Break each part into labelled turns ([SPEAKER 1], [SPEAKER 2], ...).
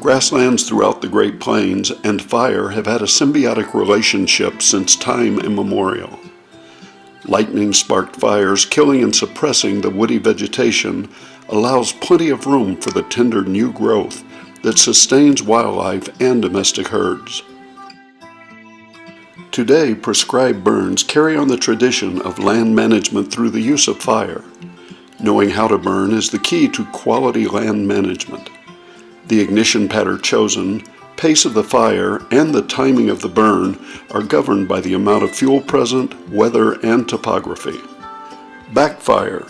[SPEAKER 1] Grasslands throughout the Great Plains and fire have had a symbiotic relationship since time immemorial. Lightning-sparked fires killing and suppressing the woody vegetation allows plenty of room for the tender new growth that sustains wildlife and domestic herds. Today, prescribed burns carry on the tradition of land management through the use of fire. Knowing how to burn is the key to quality land management. The ignition pattern chosen, pace of the fire, and the timing of the burn are governed by the amount of fuel present, weather, and topography. Backfire.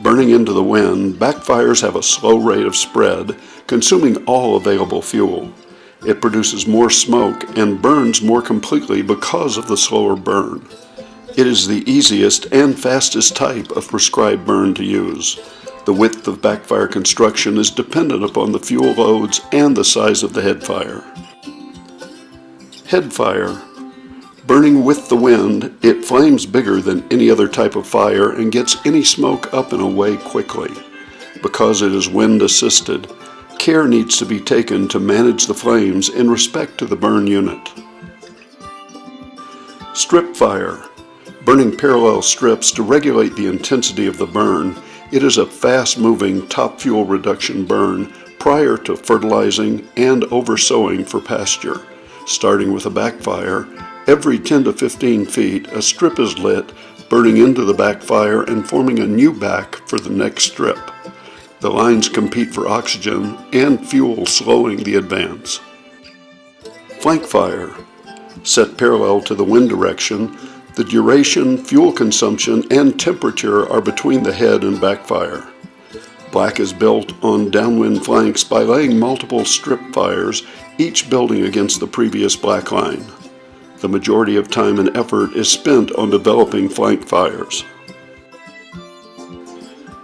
[SPEAKER 1] Burning into the wind, backfires have a slow rate of spread, consuming all available fuel. It produces more smoke and burns more completely because of the slower burn. It is the easiest and fastest type of prescribed burn to use. The width of backfire construction is dependent upon the fuel loads and the size of the headfire. Headfire. Burning with the wind, it flames bigger than any other type of fire and gets any smoke up and away quickly. Because it is wind assisted, care needs to be taken to manage the flames in respect to the burn unit. Strip fire. Burning parallel strips to regulate the intensity of the burn, it is a fast-moving top fuel reduction burn prior to fertilizing and over-sowing for pasture. Starting with a backfire, every 10 to 15 feet a strip is lit, burning into the backfire and forming a new back for the next strip. The lines compete for oxygen and fuel, slowing the advance. Flank fire. Set parallel to the wind direction, the duration, fuel consumption, and temperature are between the head and backfire. Black is built on downwind flanks by laying multiple strip fires, each building against the previous black line. The majority of time and effort is spent on developing flank fires.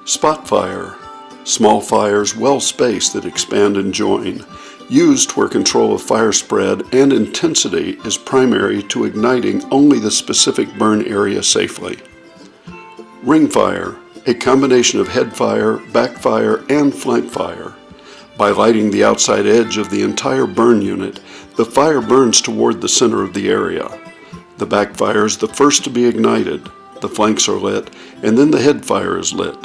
[SPEAKER 1] Spot fire. Small fires well spaced that expand and join, used where control of fire spread and intensity is primary to igniting only the specific burn area safely. Ring fire, a combination of head fire, backfire, and flank fire. By lighting the outside edge of the entire burn unit, the fire burns toward the center of the area. The backfire is the first to be ignited, the flanks are lit, and then the head fire is lit.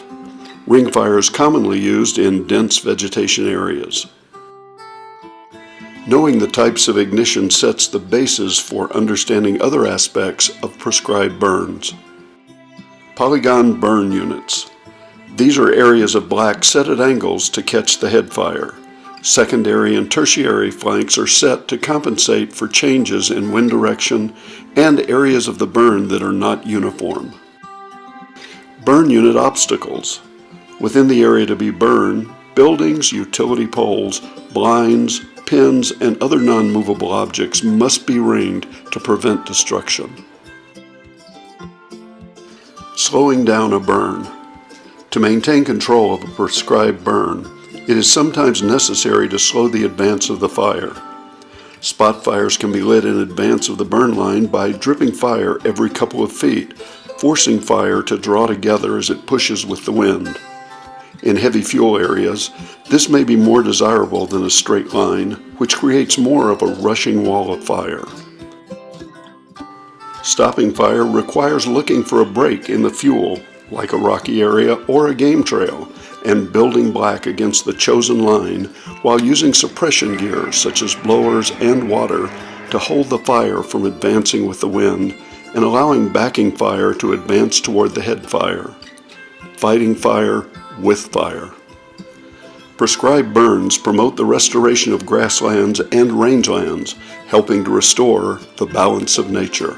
[SPEAKER 1] Ring fire is commonly used in dense vegetation areas. Knowing the types of ignition sets the basis for understanding other aspects of prescribed burns. Polygon burn units. These are areas of black set at angles to catch the head fire. Secondary and tertiary flanks are set to compensate for changes in wind direction and areas of the burn that are not uniform. Burn unit obstacles. Within the area to be burned, buildings, utility poles, blinds, pins, and other non-movable objects must be ringed to prevent destruction. Slowing down a burn. To maintain control of a prescribed burn, it is sometimes necessary to slow the advance of the fire. Spot fires can be lit in advance of the burn line by dripping fire every couple of feet, forcing fire to draw together as it pushes with the wind. In heavy fuel areas, this may be more desirable than a straight line, which creates more of a rushing wall of fire. Stopping fire requires looking for a break in the fuel, like a rocky area or a game trail, and building black against the chosen line while using suppression gear such as blowers and water to hold the fire from advancing with the wind and allowing backing fire to advance toward the head fire. Fighting fire with fire. Prescribed burns promote the restoration of grasslands and rangelands, helping to restore the balance of nature.